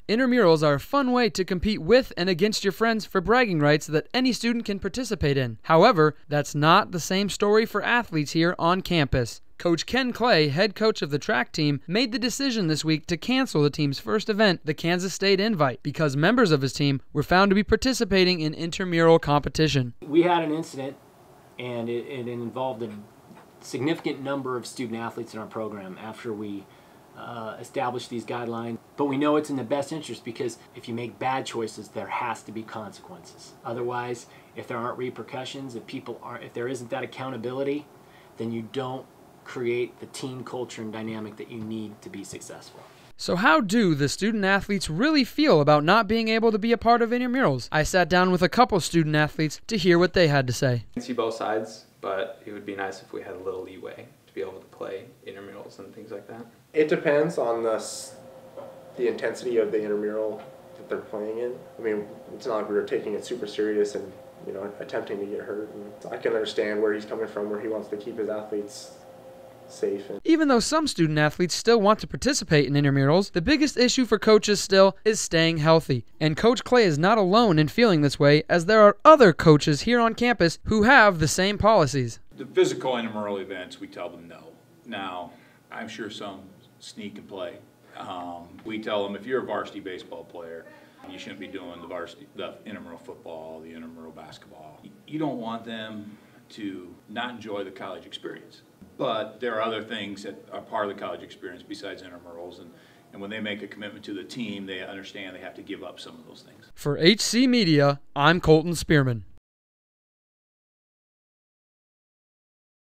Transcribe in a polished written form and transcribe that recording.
Intramurals are a fun way to compete with and against your friends for bragging rights that any student can participate in. However, that's not the same story for athletes here on campus. Coach Ken Clay, head coach of the track team, made the decision this week to cancel the team's first event, the Kansas State Invite, because members of his team were found to be participating in intramural competition. We had an incident, and it involved a significant number of student athletes in our program after we established these guidelines. But we know it's in the best interest, because if you make bad choices, there has to be consequences. Otherwise, if there aren't repercussions, if there isn't that accountability, then you don't create the team culture and dynamic that you need to be successful. So how do the student athletes really feel about not being able to be a part of intramurals? I sat down with a couple student athletes to hear what they had to say. I can see both sides, but it would be nice if we had a little leeway to be able to play intramurals and things like that. It depends on the intensity of the intramural that they're playing in. I mean, it's not like we were taking it super serious and attempting to get hurt. And I can understand where he's coming from, where he wants to keep his athletes safe. Even though some student athletes still want to participate in intramurals, the biggest issue for coaches still is staying healthy. And Coach Clay is not alone in feeling this way, as there are other coaches here on campus who have the same policies. The physical intramural events, we tell them no. Now, I'm sure some sneak and play. We tell them, if you're a varsity baseball player, you shouldn't be doing the intramural football, the intramural basketball. You don't want them to not enjoy the college experience. But there are other things that are part of the college experience besides intramurals, and when they make a commitment to the team, they understand they have to give up some of those things. For HC Media, I'm Colton Spearman.